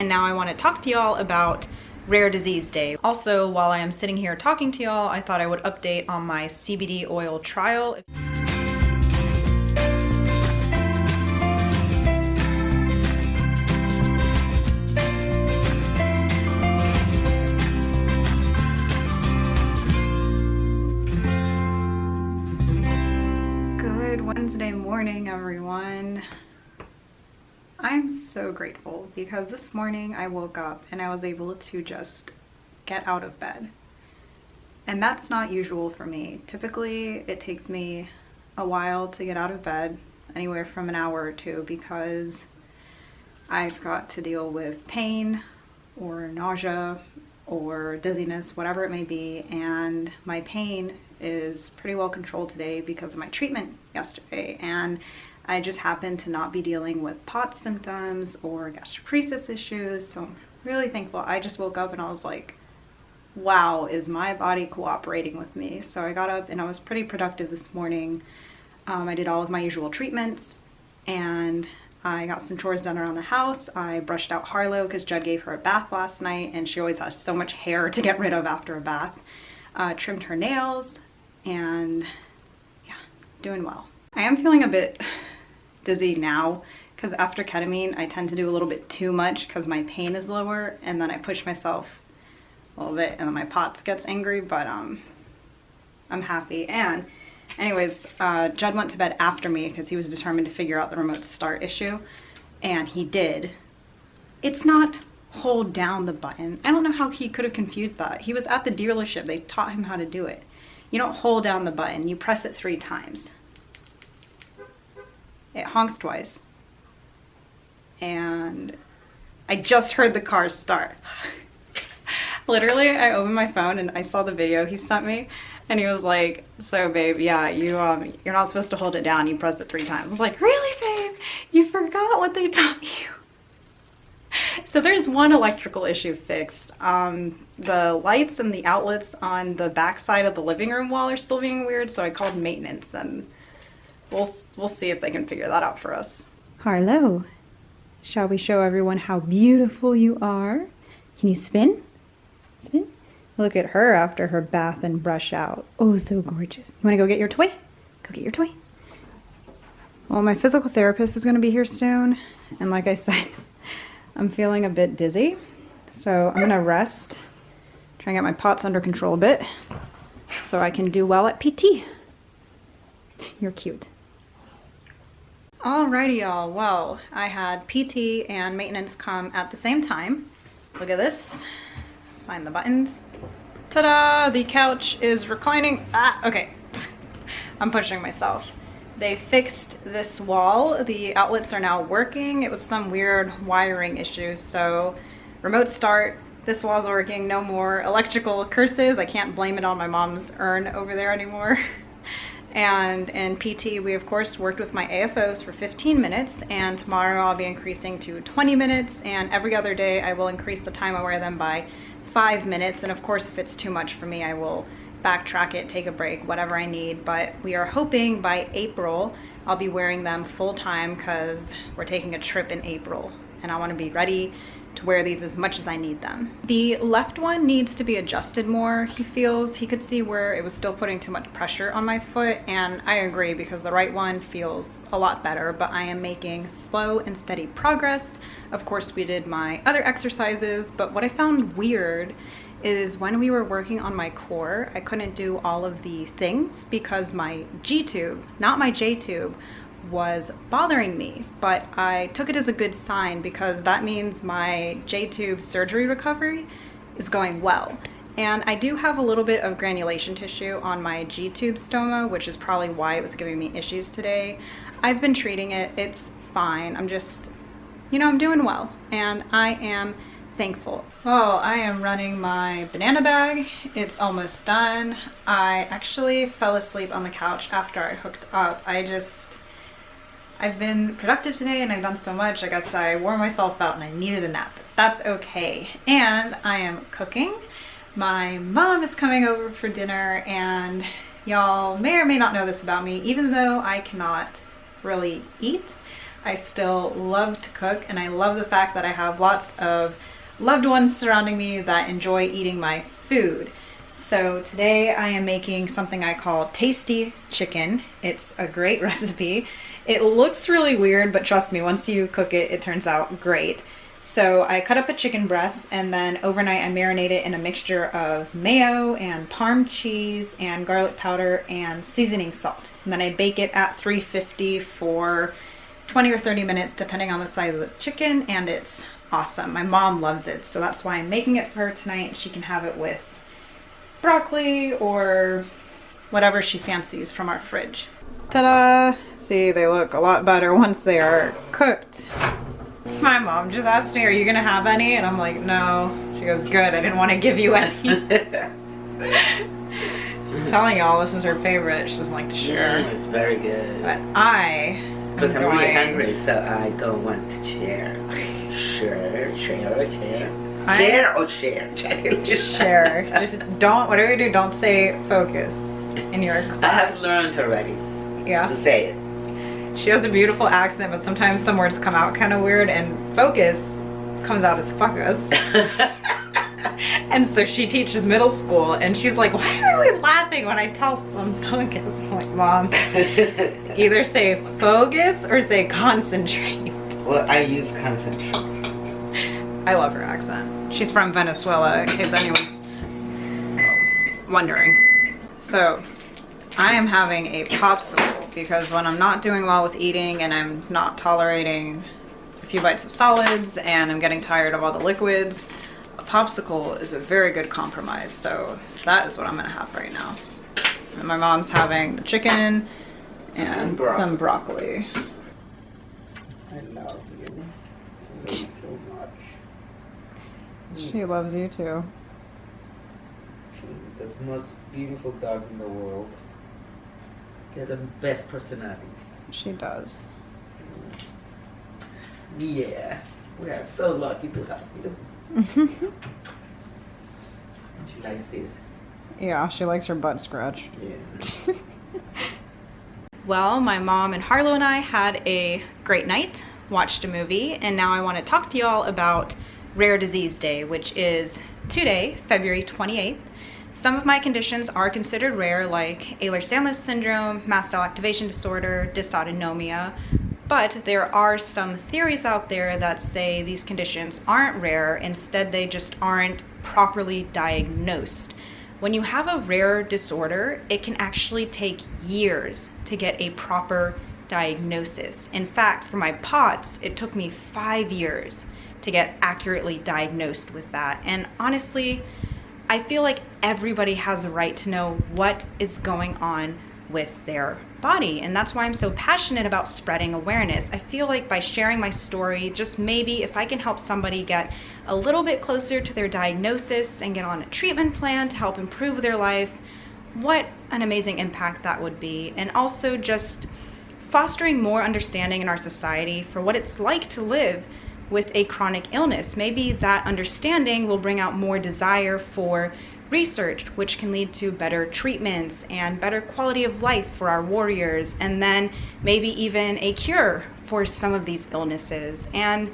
and now I want to talk to y'all about Rare Disease Day. Also, while I am sitting here talking to y'all, I thought I would update on my CBD oil trial. Good Wednesday morning, everyone. I'm so grateful because this morning I woke up and I was able to just get out of bed. And that's not usual for me. Typically, it takes me a while to get out of bed, anywhere from an hour or two, because I've got to deal with pain or nausea or dizziness, whatever it may be. And my pain is pretty well controlled today because of my treatment yesterday. And I just happened to not be dealing with POTS symptoms or gastroparesis issues, so I'm really thankful. I just woke up and I was like, wow, is my body cooperating with me? So I got up and I was pretty productive this morning. I did all of my usual treatments and I got some chores done around the house. I brushed out Harlow because Judd gave her a bath last night and she always has so much hair to get rid of after a bath. Trimmed her nails and yeah, doing well. I am feeling a bit dizzy now because after ketamine I tend to do a little bit too much because my pain is lower, and then I push myself a little bit and then my POTS gets angry, but I'm happy. And anyways, Judd went to bed after me because he was determined to figure out the remote start issue, and he did. It's not hold down the button. I don't know how he could have confused that. He was at the dealership. They taught him how to do it. You don't hold down the button, you press it 3 times. It honks twice. And I just heard the car start. Literally, I opened my phone and I saw the video he sent me, and he was like, so babe, yeah, you're not supposed to hold it down, you press it 3 times. I was like, really, babe? You forgot what they taught you? So there's one electrical issue fixed. The lights and the outlets on the back side of the living room wall are still being weird, so I called maintenance, and we'll see if they can figure that out for us. Harlow, shall we show everyone how beautiful you are? Can you spin? Spin? Look at her after her bath and brush out. Oh, so gorgeous. You want to go get your toy? Go get your toy. Well, my physical therapist is going to be here soon, and like I said, I'm feeling a bit dizzy, so I'm going to rest, try and get my POTS under control a bit so I can do well at PT. You're cute. Alrighty, y'all. Well, I had PT and maintenance come at the same time. Look at this. Find the buttons. Ta-da! The couch is reclining. Ah, okay. I'm pushing myself. They fixed this wall. The outlets are now working. It was some weird wiring issue, so remote start. This wall's working. No more electrical curses. I can't blame it on my mom's urn over there anymore. And in PT, we of course worked with my AFOs for 15 minutes, and tomorrow I'll be increasing to 20 minutes, and every other day I will increase the time I wear them by 5 minutes. And of course, if it's too much for me, I will backtrack it, take a break, whatever I need. But we are hoping by April I'll be wearing them full time because we're taking a trip in April and I want to be ready to wear these as much as I need them. The left one needs to be adjusted more. He feels he could see where it was still putting too much pressure on my foot, and I agree because the right one feels a lot better, but I am making slow and steady progress. Of course, we did my other exercises, but what I found weird is when we were working on my core, I couldn't do all of the things because my G tube, not my J tube, was bothering me. But I took it as a good sign because that means my J tube surgery recovery is going well. And I do have a little bit of granulation tissue on my G tube stoma, which is probably why it was giving me issues today. I've been treating it, it's fine. I'm just, I'm doing well, and I am thankful. Oh, I am running my banana bag. It's almost done. I actually fell asleep on the couch after I hooked up. I've been productive today and I've done so much. I guess I wore myself out and I needed a nap. That's okay. And I am cooking. My mom is coming over for dinner, and y'all may or may not know this about me, even though I cannot really eat, I still love to cook, and I love the fact that I have lots of loved ones surrounding me that enjoy eating my food. So today I am making something I call tasty chicken. It's a great recipe. It looks really weird, but trust me, once you cook it, it turns out great. So I cut up a chicken breast, and then overnight I marinate it in a mixture of mayo and Parm cheese and garlic powder and seasoning salt. And then I bake it at 350 for 20 or 30 minutes depending on the size of the chicken, and it's awesome. My mom loves it, so that's why I'm making it for her tonight. She can have it with broccoli or whatever she fancies from our fridge. Ta-da! See, they look a lot better once they are cooked. My mom just asked me, are you gonna have any? And I'm like, no. She goes, good, I didn't want to give you any. I'm telling y'all, this is her favorite. She doesn't like to share. It's very good. But I'm really hungry, so I don't want to share. Share. Share or share? Share. Just don't, whatever you do, don't say focus in your class. I have learned already. Yeah. To say it. She has a beautiful accent, but sometimes some words come out kind of weird, and focus comes out as fuckus. And so she teaches middle school, and she's like, why are they always laughing when I tell them focus? I'm like, Mom, either say focus or say concentrate. Well, I use concentrate. I love her accent. She's from Venezuela, in case anyone's wondering. So I am having a popsicle because when I'm not doing well with eating and I'm not tolerating a few bites of solids and I'm getting tired of all the liquids, a popsicle is a very good compromise. So that is what I'm gonna have right now. And my mom's having the chicken and some broccoli. I love you. So much. She loves you too. She's the most beautiful dog in the world. She has the best personality. She does. Yeah, we are so lucky to have you. She likes this. Yeah, she likes her butt scratched. Yeah. Well, my mom and Harlow and I had a great night, watched a movie, and now I want to talk to y'all about Rare Disease Day, which is today, February 28th. Some of my conditions are considered rare, like Ehlers-Danlos syndrome, mast cell activation disorder, dysautonomia, but there are some theories out there that say these conditions aren't rare, instead they just aren't properly diagnosed. When you have a rare disorder, it can actually take years to get a proper diagnosis. In fact, for my POTS, it took me 5 years to get accurately diagnosed with that. And honestly, I feel like everybody has a right to know what is going on with their body. And that's why I'm so passionate about spreading awareness. I feel like by sharing my story, just maybe if I can help somebody get a little bit closer to their diagnosis and get on a treatment plan to help improve their life, what an amazing impact that would be. And also just fostering more understanding in our society for what it's like to live with a chronic illness. Maybe that understanding will bring out more desire for research, which can lead to better treatments and better quality of life for our warriors, and then maybe even a cure for some of these illnesses. And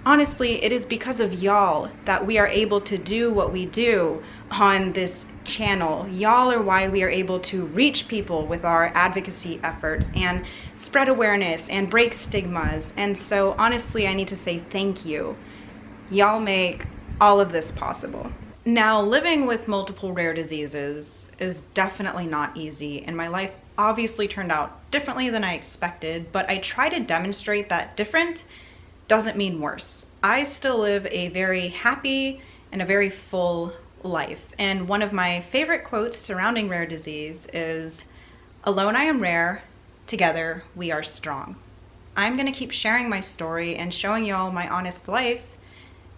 honestly, it is because of y'all that we are able to do what we do on this channel. Y'all are why we are able to reach people with our advocacy efforts and spread awareness and break stigmas. And so honestly, I need to say thank you. Y'all make all of this possible. Now, living with multiple rare diseases is definitely not easy, and my life obviously turned out differently than I expected, but I try to demonstrate that different doesn't mean worse. I still live a very happy and a very full life. And one of my favorite quotes surrounding rare disease is, "Alone I am rare, together we are strong." I'm gonna keep sharing my story and showing y'all my honest life,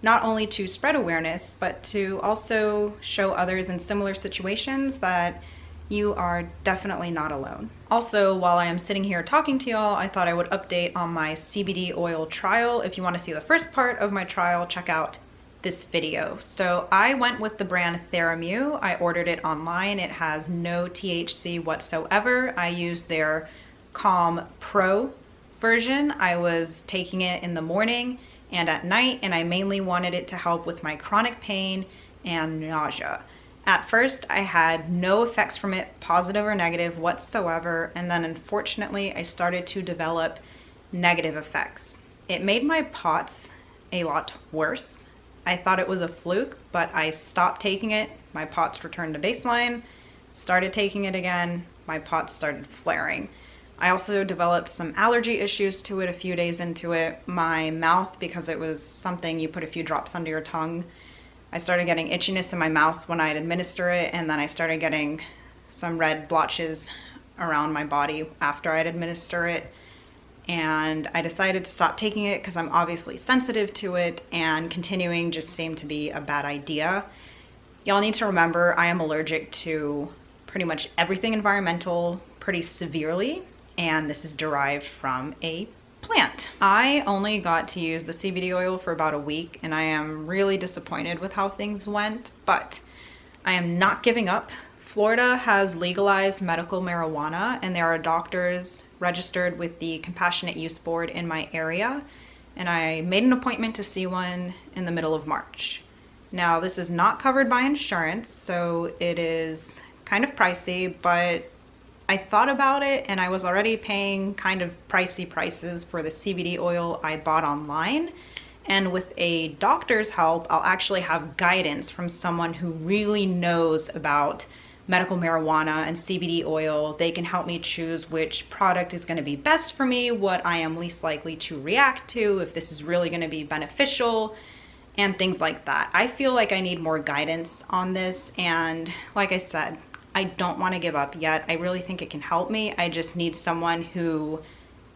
not only to spread awareness, but to also show others in similar situations that you are definitely not alone. Also, while I am sitting here talking to y'all, I thought I would update on my CBD oil trial. If you want to see the first part of my trial, check out this video. So I went with the brand Theramu. I ordered it online. It has no THC whatsoever. I used their Calm Pro version, I was taking it in the morning and at night, and I mainly wanted it to help with my chronic pain and nausea. At first, I had no effects from it, positive or negative whatsoever, and then unfortunately, I started to develop negative effects. It made my POTS a lot worse. I thought it was a fluke, but I stopped taking it. My POTS returned to baseline, started taking it again, my POTS started flaring. I also developed some allergy issues to it a few days into it. My mouth, because it was something you put a few drops under your tongue, I started getting itchiness in my mouth when I'd administer it, and then I started getting some red blotches around my body after I'd administer it. And I decided to stop taking it because I'm obviously sensitive to it, and continuing just seemed to be a bad idea. Y'all need to remember I am allergic to pretty much everything environmental pretty severely, and this is derived from a plant. I only got to use the CBD oil for about a week, and I am really disappointed with how things went, but I am not giving up. Florida has legalized medical marijuana, and there are doctors registered with the Compassionate Use Board in my area, and I made an appointment to see one in the middle of March. Now, this is not covered by insurance, so it is kind of pricey, but I thought about it, and I was already paying kind of pricey prices for the CBD oil I bought online. And with a doctor's help, I'll actually have guidance from someone who really knows about medical marijuana and CBD oil. They can help me choose which product is going to be best for me, what I am least likely to react to, if this is really going to be beneficial, and things like that. I feel like I need more guidance on this, and like I said, I don't want to give up yet. I really think it can help me. I just need someone who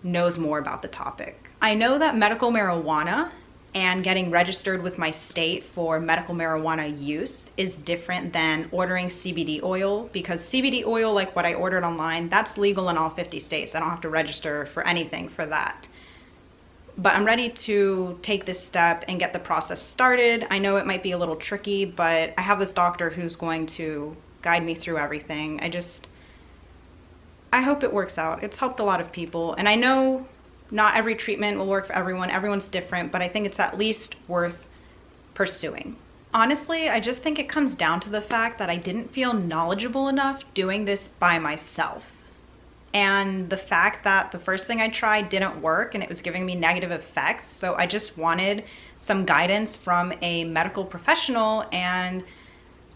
knows more about the topic. I know that medical marijuana and getting registered with my state for medical marijuana use is different than ordering CBD oil, because CBD oil, like what I ordered online, that's legal in all 50 states. I don't have to register for anything for that. But I'm ready to take this step and get the process started. I know it might be a little tricky, but I have this doctor who's going to guide me through everything. I hope it works out. It's helped a lot of people, and I know not every treatment will work for everyone. Everyone's different, but I think it's at least worth pursuing. Honestly, I just think it comes down to the fact that I didn't feel knowledgeable enough doing this by myself. And the fact that the first thing I tried didn't work and it was giving me negative effects. So I just wanted some guidance from a medical professional, and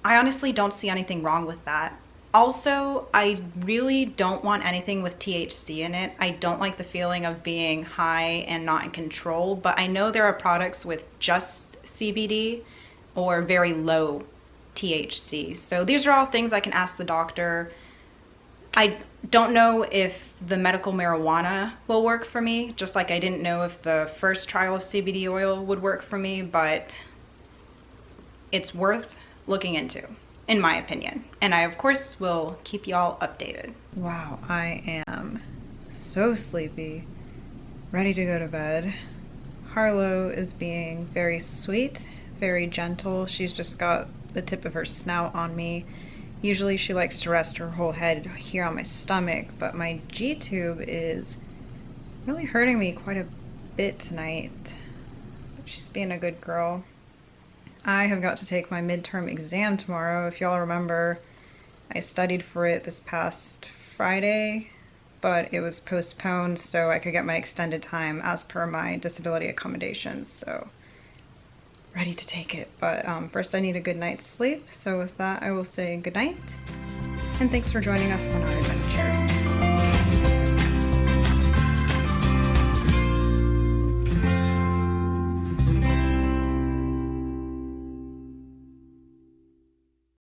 I honestly don't see anything wrong with that. Also, I really don't want anything with THC in it. I don't like the feeling of being high and not in control, but I know there are products with just CBD or very low THC. So these are all things I can ask the doctor. I don't know if the medical marijuana will work for me, just like I didn't know if the first trial of CBD oil would work for me, but it's worth looking into, in my opinion. And I, of course, will keep y'all updated. Wow, I am so sleepy, ready to go to bed. Harlow is being very sweet, very gentle. She's just got the tip of her snout on me. Usually she likes to rest her whole head here on my stomach, but my G-tube is really hurting me quite a bit tonight. But she's being a good girl. I have got to take my midterm exam tomorrow. If y'all remember, I studied for it this past Friday, but it was postponed so I could get my extended time as per my disability accommodations. So ready to take it, but first I need a good night's sleep. So with that, I will say good night, and thanks for joining us on our adventure.